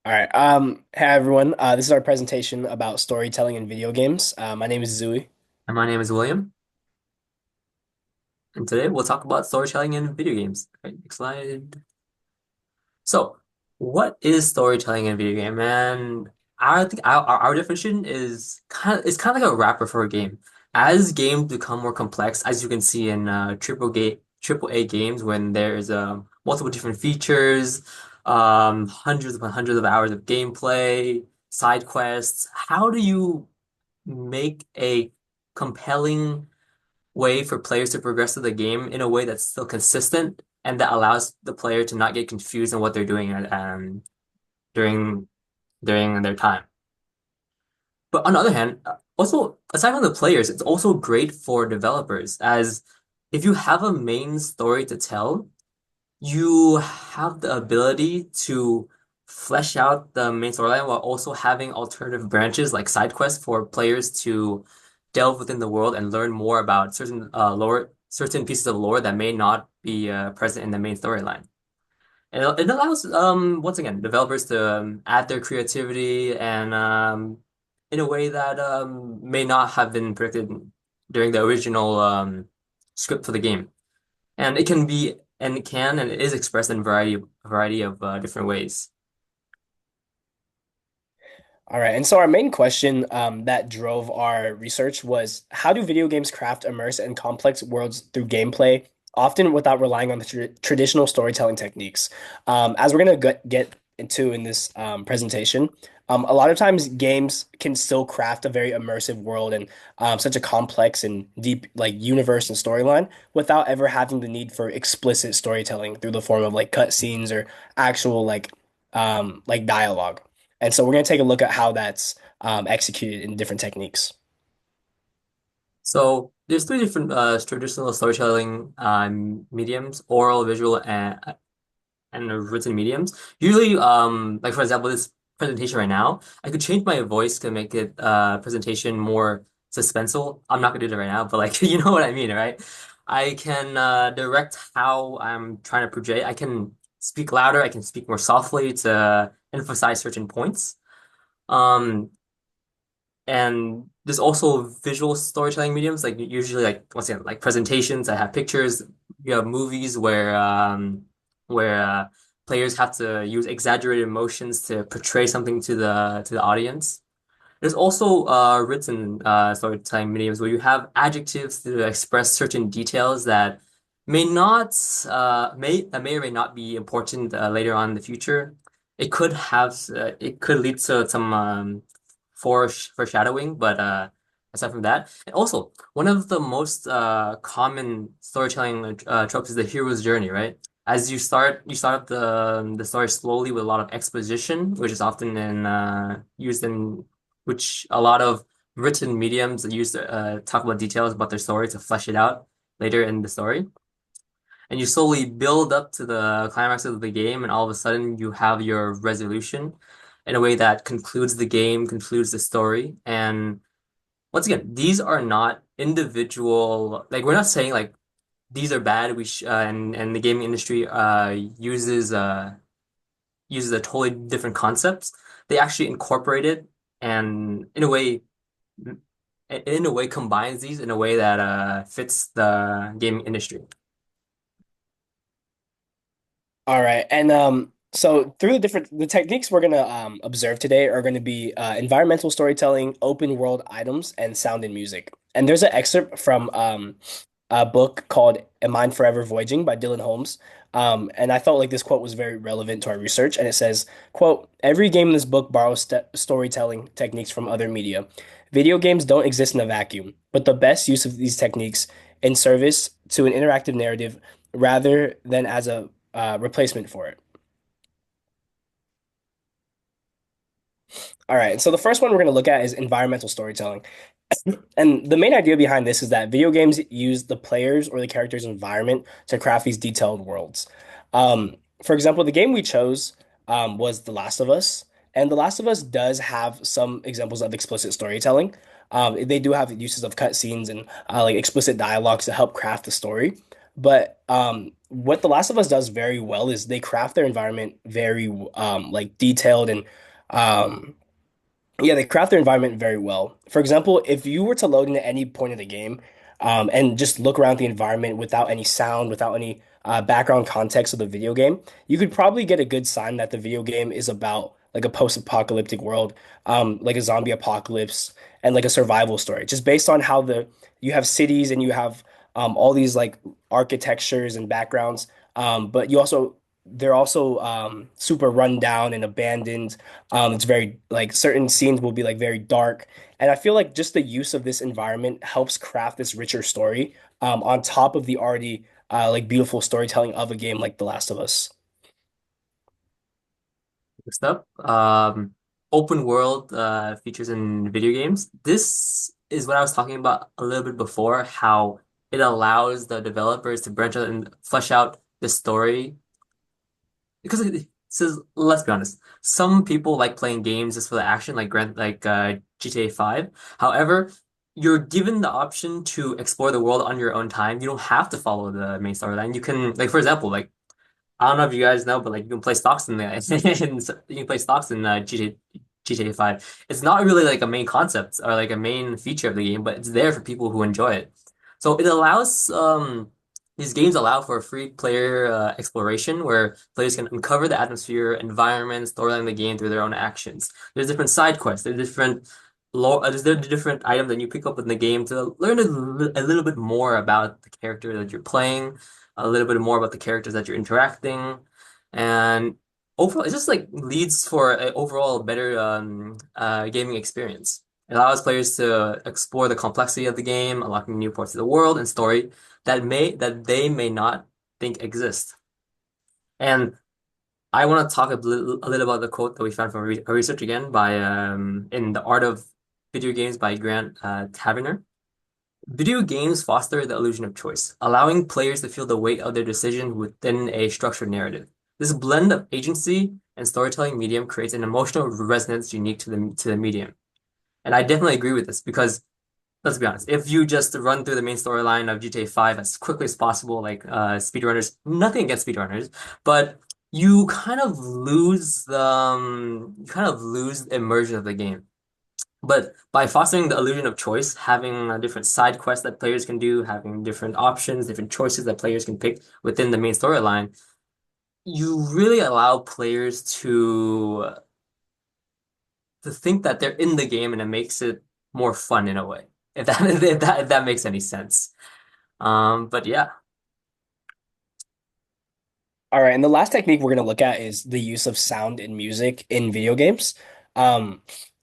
All right. Hey everyone. This is our presentation about storytelling in video games. My name is Zui. And my name is William, and today we'll talk about storytelling in video games. Okay, next slide. So, what is storytelling in a video game? And I think our definition is kind of like a wrapper for a game. As games become more complex, as you can see in triple A games, when there's multiple different features, hundreds upon hundreds of hours of gameplay, side quests. How do you make a compelling way for players to progress through the game in a way that's still consistent and that allows the player to not get confused on what they're doing during during their time. But on the other hand, also aside from the players, it's also great for developers as if you have a main story to tell, you have the ability to flesh out the main storyline while also having alternative branches like side quests for players to delve within the world and learn more about certain pieces of lore that may not be present in the main storyline. And it allows, once again, developers to add their creativity and in a way that may not have been predicted during the original script for the game. And it can be and it can and it is expressed in variety of different ways. All right. And so our main question that drove our research was how do video games craft, immerse, and complex worlds through gameplay, often without relying on the traditional storytelling techniques? As we're going to get into in this presentation, a lot of times games can still craft a very immersive world and such a complex and deep like universe and storyline without ever having the need for explicit storytelling through the form of like cutscenes or actual like dialogue. And so we're going to take a look at how that's executed in different techniques. So there's three different traditional storytelling mediums: oral, visual, and written mediums. Usually, like for example, this presentation right now, I could change my voice to make it presentation more suspenseful. I'm not gonna do that right now, but like you know what I mean, right? I can direct how I'm trying to project. I can speak louder. I can speak more softly to emphasize certain points. Um, and there's also visual storytelling mediums, like usually like once again, like presentations that have pictures. You have movies where players have to use exaggerated emotions to portray something to the audience. There's also written storytelling mediums where you have adjectives to express certain details that may or may not be important later on in the future. It could lead to some foreshadowing, but aside from that, and also one of the most common storytelling tropes is the hero's journey, right? As you start up the story slowly with a lot of exposition, which is often used in which a lot of written mediums use to talk about details about their story to flesh it out later in the story. And you slowly build up to the climax of the game, and all of a sudden you have your resolution in a way that concludes the game, concludes the story. And once again, these are not individual, like we're not saying like these are bad. And the gaming industry uses a totally different concepts. They actually incorporate it and in a way combines these in a way that fits the gaming industry. All right. And so through the techniques we're going to observe today are going to be environmental storytelling, open world items, and sound and music. And there's an excerpt from a book called A Mind Forever Voyaging by Dylan Holmes. And I felt like this quote was very relevant to our research. And it says, quote, every game in this book borrows storytelling techniques from other media. Video games don't exist in a vacuum, but the best use of these techniques in service to an interactive narrative rather than as a replacement for it. All right. So the first one we're going to look at is environmental storytelling. And the main idea behind this is that video games use the players or the character's environment to craft these detailed worlds. For example, the game we chose was The Last of Us, and The Last of Us does have some examples of explicit storytelling. They do have uses of cutscenes and like explicit dialogues to help craft the story. But what The Last of Us does very well is they craft their environment very like detailed and um yeah, they craft their environment very well. For example, if you were to load into any point of the game, and just look around the environment without any sound, without any background context of the video game, you could probably get a good sign that the video game is about like a post-apocalyptic world, like a zombie apocalypse and like a survival story. Just based on how the you have cities and you have all these like architectures and backgrounds, but you also they're also super run down and abandoned. It's very like certain scenes will be like very dark. And I feel like just the use of this environment helps craft this richer story on top of the already like beautiful storytelling of a game like The Last of Us. Next up, open world features in video games. This is what I was talking about a little bit before, how it allows the developers to branch out and flesh out the story. Because it says, let's be honest, some people like playing games just for the action, like GTA 5. However, you're given the option to explore the world on your own time. You don't have to follow the main storyline. You can, like, for example, like I don't know if you guys know, but like you can play stocks in the you can play stocks in GTA 5. It's not really like a main concept or like a main feature of the game, but it's there for people who enjoy it. So it allows these games allow for free player exploration where players can uncover the atmosphere, environment, storyline of the game through their own actions. There's different side quests, there's different lore, there's different items that you pick up in the game to learn a little bit more about the character that you're playing, a little bit more about the characters that you're interacting, and overall, it just like leads for an overall better gaming experience. It allows players to explore the complexity of the game, unlocking new parts of the world and story that they may not think exist. And I want to talk a little about the quote that we found from a research again by in The Art of Video Games by Grant Taverner. Video games foster the illusion of choice, allowing players to feel the weight of their decision within a structured narrative. This blend of agency and storytelling medium creates an emotional resonance unique to the medium. And I definitely agree with this because let's be honest, if you just run through the main storyline of GTA 5 as quickly as possible, like speedrunners, nothing against speedrunners, but you kind of lose the immersion of the game. But by fostering the illusion of choice, having different side quests that players can do, having different options, different choices that players can pick within the main storyline, you really allow players to think that they're in the game, and it makes it more fun in a way. If that if that makes any sense. But yeah. All right, and the last technique we're going to look at is the use of sound and music in video games. Um,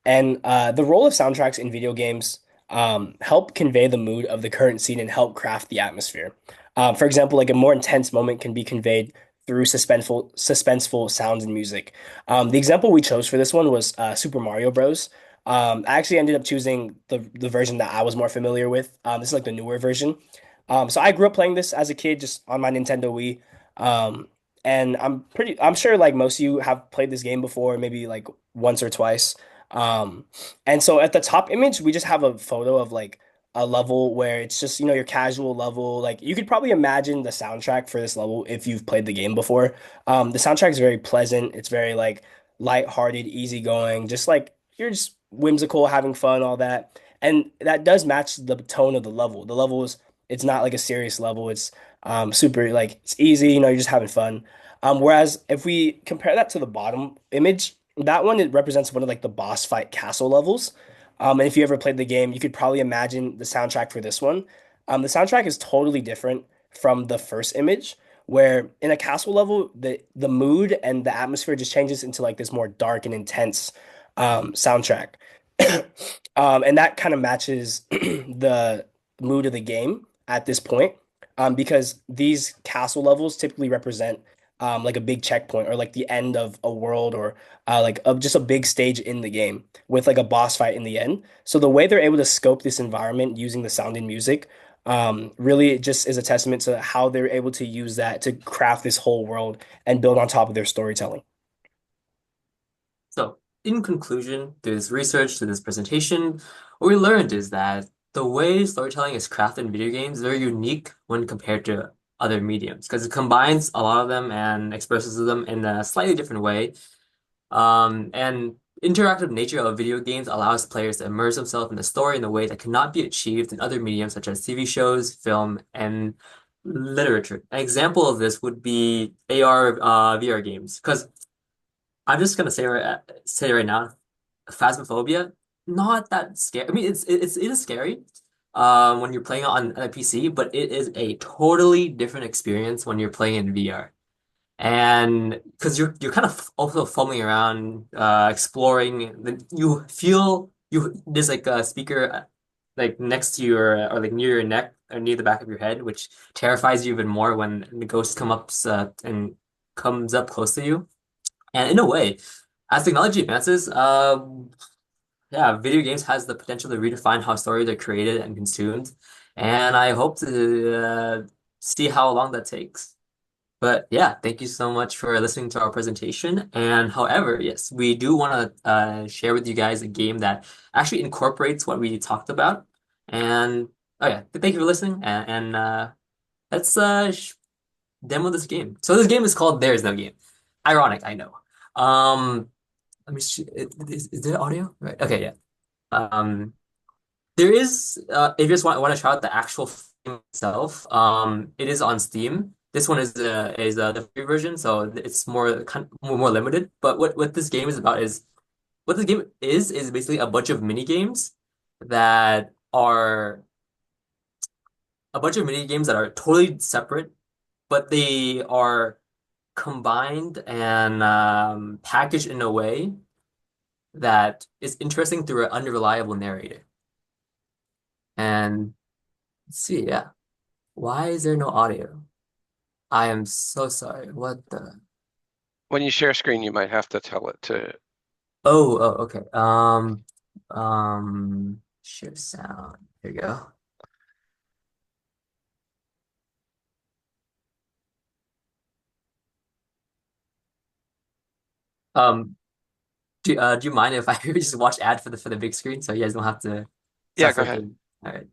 the role of soundtracks in video games help convey the mood of the current scene and help craft the atmosphere. For example, like a more intense moment can be conveyed through suspenseful sounds and music. The example we chose for this one was Super Mario Bros. I actually ended up choosing the version that I was more familiar with. This is like the newer version. So I grew up playing this as a kid just on my Nintendo Wii. Um, and I'm sure like most of you have played this game before, maybe like once or twice. Um, and so at the top image, we just have a photo of like a level where it's just, your casual level. Like you could probably imagine the soundtrack for this level if you've played the game before. The soundtrack is very pleasant. It's very like lighthearted, easygoing, just like you're just whimsical, having fun, all that. And that does match the tone of the level. The level is it's not like a serious level. It's super like it's easy, you're just having fun. Whereas if we compare that to the bottom image, that one it represents one of like the boss fight castle levels. And if you ever played the game, you could probably imagine the soundtrack for this one. The soundtrack is totally different from the first image, where in a castle level, the mood and the atmosphere just changes into like this more dark and intense soundtrack. And that kind of matches the mood of the game at this point, because these castle levels typically represent like a big checkpoint or like the end of a world or just a big stage in the game with like a boss fight in the end. So the way they're able to scope this environment using the sound and music really just is a testament to how they're able to use that to craft this whole world and build on top of their storytelling. So, in conclusion, through this research, through this presentation, what we learned is that the way storytelling is crafted in video games is very unique when compared to other mediums because it combines a lot of them and expresses them in a slightly different way. And interactive nature of video games allows players to immerse themselves in the story in a way that cannot be achieved in other mediums such as TV shows, film, and literature. An example of this would be AR VR games. Because I'm just gonna say right now, Phasmophobia, not that scary. I mean, it is scary when you're playing on a PC, but it is a totally different experience when you're playing in VR. And because you're kind of also fumbling around, exploring, then you feel there's like a speaker like next to your or like near your neck or near the back of your head, which terrifies you even more when the ghost and comes up close to you. And in a way, as technology advances, yeah, video games has the potential to redefine how stories are created and consumed, and I hope to see how long that takes. But yeah, thank you so much for listening to our presentation. And however, yes, we do want to share with you guys a game that actually incorporates what we talked about. And oh yeah, thank you for listening. And let's demo this game. So this game is called There Is No Game. Ironic, I know. Um, let me see. Is there audio? Right. Okay, yeah. Um, there is, if you just want to try out the actual game itself, it is on Steam. This one is the free version, so it's more limited. But what this game is about is what this game is basically a bunch of mini games that are a bunch of mini games that are totally separate, but they are combined and packaged in a way that is interesting through an unreliable narrator. And let's see, yeah. Why is there no audio? I am so sorry. What the? When you share screen, you might have to tell it to. Oh, okay. Share sound. There you go. Um, do you mind if I just watch ad for the big screen so you guys don't have to Yeah, go suffer ahead. through? All right.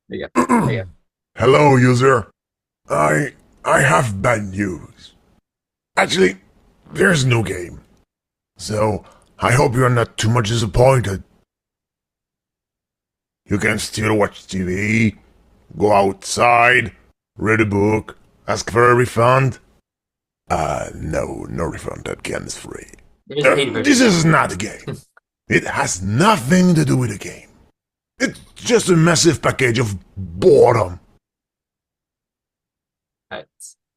There you go. Hello, user. I I have bad news. Actually, there's no game. So, I hope you're not too much disappointed. You can still watch TV, go outside, read a book, ask for a refund. No refund. That game is free. There's a paid This version. is not a game. It has nothing to do with a game. It's just a massive package of boredom. All right.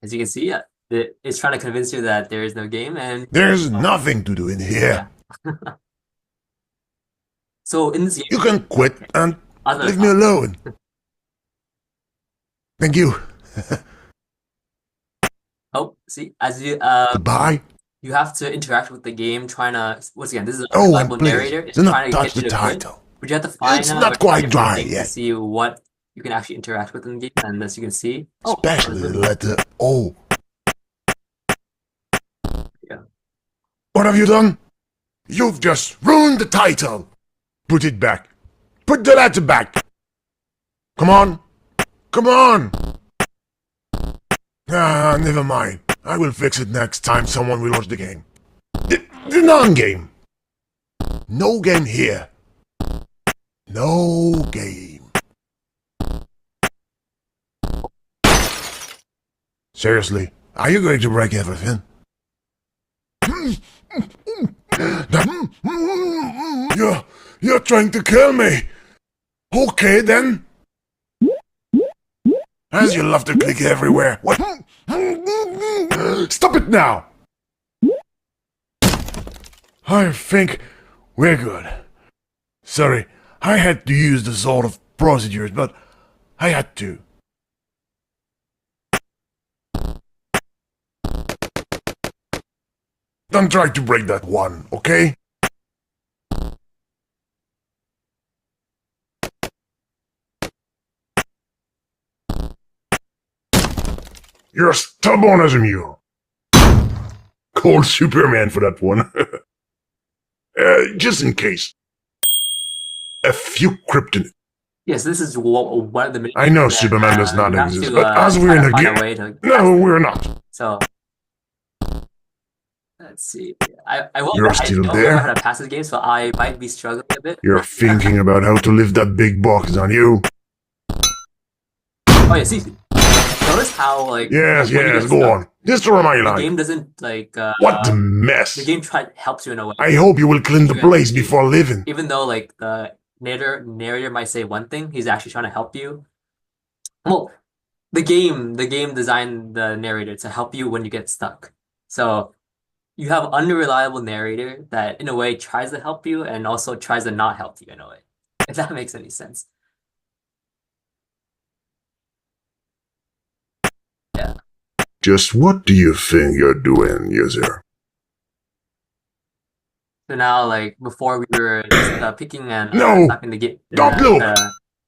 As you can see, it's trying to convince you that there is no game, and There's nothing to do in here. yeah. So in this You game, can quit and I was leave me gonna alone. Thank you. oh, see, as Goodbye. you have to interact with the game, trying to once again, this is an Oh, and unreliable please, narrator. It's do trying not to touch get the you to quit, title. but you have to find It's a not quite variety of different dry things to yet, see what you can actually interact with in the game. And as you can see, oh, especially the letter O. yeah. What have you done? You've just ruined the title. Put it back. Put the letter back. Come on. Come on. Never mind. I will fix it next time someone will watch the game. The non-game. No game here. No game. Seriously, are you going to break everything? You're trying to kill me. Okay then. As you love to click everywhere. What? Stop it now. I think we're good. Sorry, I had to use the sort of procedures, but I had to. Don't try to break that one, okay? You're stubborn as a mule. Call Superman for that one. Just in case. A few kryptonite. Yes, this is one of the mini I know games, and Superman does not you have exist, to but as try we're in to a find a game, way to pass no, it. we're not. So let's see. You're I still don't remember how there? to pass this game, so I might be struggling a bit. You're thinking about how to lift that big box, aren't you? Oh yeah, see. Notice how like Yes, when you yes, get go stuck, on. Destroy my the life. game doesn't like What a the mess. game try helps you in a way. I hope you will clean the You can place actually, before leaving. even though like the narrator might say one thing, he's actually trying to help you. Well, the game designed the narrator to help you when you get stuck. So you have unreliable narrator that in a way tries to help you and also tries to not help you in a way. If that makes any sense. Yeah. Just what do you think you're doing, user? So now, like before, we were just picking and No! tapping the get Don't look! move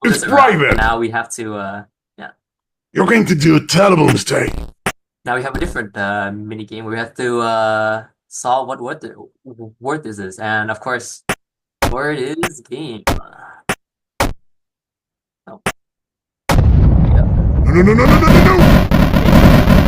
It's this around, but private! now we have to yeah. You're going to do a terrible mistake. Now we have a different mini game where we have to solve what word this is, and of course, word is game. Oh, there we go. No, no, no, no, no, no, no, no!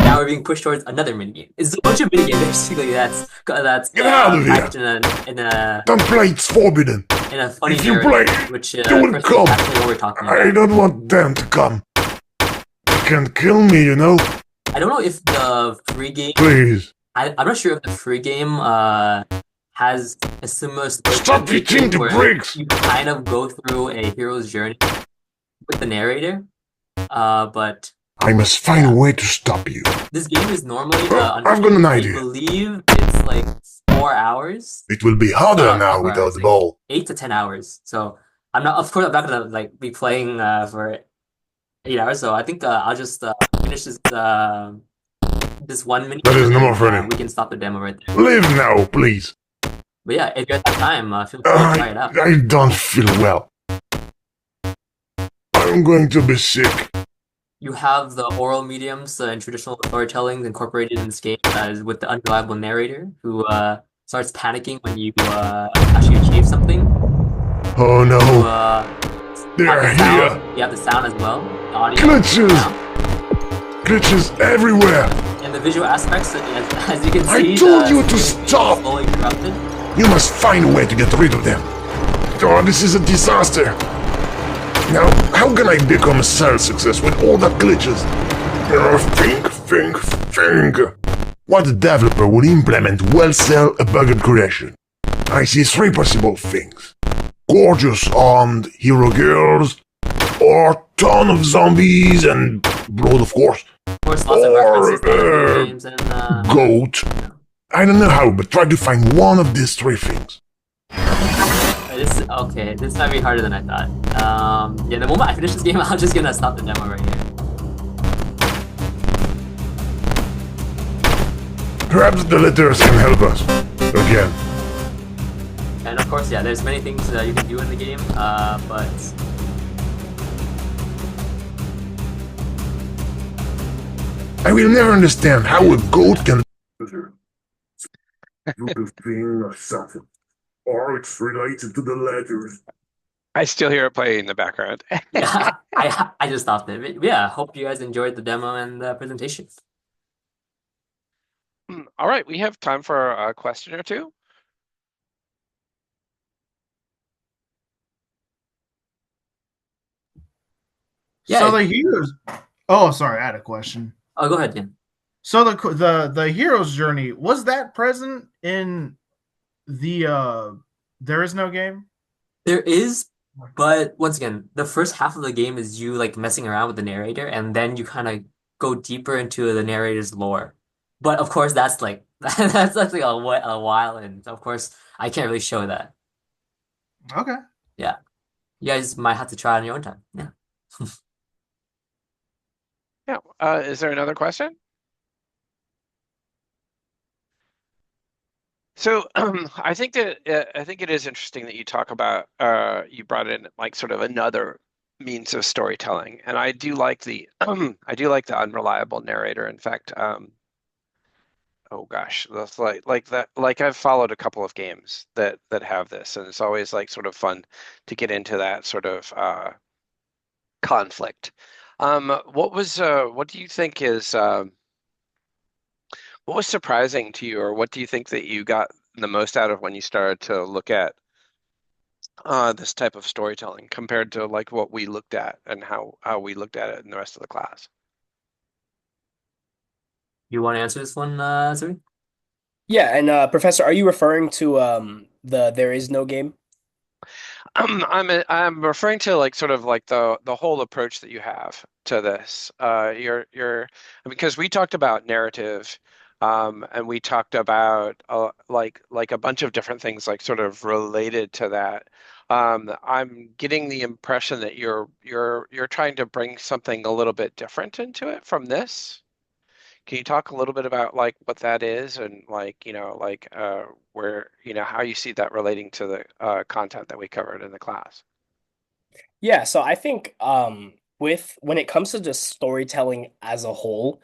Now we're being pushed towards another mini game. It's a bunch of mini games basically that's Get out of here! packaged Don't play, it's forbidden. in a funny If you narrative, play, which you of will course is come. actually what we're talking I about. don't want them to come. You can kill me, you know? I don't know if the free game. Please. I'm not sure if the free game has a similar story to Stop the mini eating game the where bricks! you kind of go through a hero's journey with the narrator. But I must find a way to stop you. this game is normally I've got an I idea. believe it's like 4 hours. It will be harder Not now 4 without hours, the like ball. 8 to 10 hours. So of course I'm not gonna like be playing for 8 hours. So I think I'll just finish this one minute That game is and no more then funny. we can stop the demo right there. Leave now, please. But yeah, if you guys have time, feel free to try it out. I don't feel well. I'm going to be sick. You have the oral mediums and traditional storytelling incorporated in this game as with the unreliable narrator who starts panicking when you actually achieve something. Oh You no, have they're the here. sound. You have the sound as well. The audio. Glitches. Sound. Glitches everywhere. And the visual aspects, as you can I see, told the you to screen is stop. slowly corrupted. You must find a way to get rid of them. Oh, this is a disaster. Now, how can I become a sales success with all that glitches? Think. What developer would implement will sell a bugged creation? I see three possible things. Gorgeous armed hero girls, or ton of zombies and blood, of course. Of course, lots of Or, references to other video games and Goat. I don't know how, but try to find one of these three things. this might be harder than I thought. Yeah, the moment I finish this game, I'm just gonna stop the demo right here. Perhaps the letters can help us. Again. And of course, yeah, there's many things you can do in the game, but I will never understand how a goat can or something. Or it's related to the letters. I still hear it playing in the background. yeah, I just stopped it. But yeah, hope you guys enjoyed the demo and the presentation. All right, we have time for a question or two. Yeah. So the heroes. Oh, sorry, I had a question. Oh, go ahead, Jim. So the hero's journey, was that present in the There Is No Game? There is, but once again, the first half of the game is you like messing around with the narrator, and then you kind of go deeper into the narrator's lore. But of course, that's like that's like a while, and of course, I can't really show that. Okay. Yeah, you guys might have to try on your own time. Yeah. Yeah. Is there another question? So I think it is interesting that you talk about you brought in like sort of another means of storytelling, and I do like the I do like the unreliable narrator. In fact, oh gosh, that's like that. Like I've followed a couple of games that have this, and it's always like sort of fun to get into that sort of conflict. What do you think is what was surprising to you, or what do you think that you got the most out of when you started to look at this type of storytelling compared to like what we looked at and how we looked at it in the rest of the class? You want to answer this one, Zuri? Yeah, and Professor, are you referring to the There Is No game? I'm referring to like sort of like the whole approach that you have to this. You're because we talked about narrative, and we talked about like a bunch of different things like sort of related to that. I'm getting the impression that you're trying to bring something a little bit different into it from this. Can you talk a little bit about like what that is and like, like where, how you see that relating to the content that we covered in the class? Yeah, so I think with when it comes to just storytelling as a whole,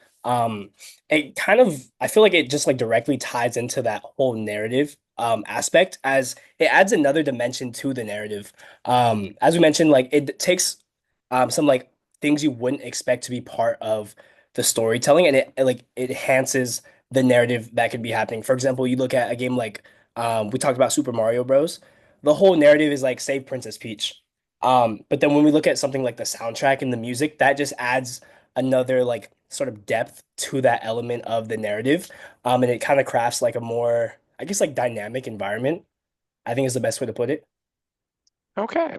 it kind of I feel like it just like directly ties into that whole narrative aspect as it adds another dimension to the narrative. As we mentioned, like it takes some like things you wouldn't expect to be part of the storytelling and it like it enhances the narrative that could be happening. For example, you look at a game like we talked about Super Mario Bros. The whole narrative is like save Princess Peach. But then when we look at something like the soundtrack and the music, that just adds another like sort of depth to that element of the narrative. And it kind of crafts like a more, I guess, like dynamic environment, I think is the best way to put it. Okay.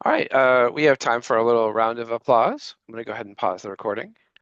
All right. We have time for a little round of applause. I'm going to go ahead and pause the recording.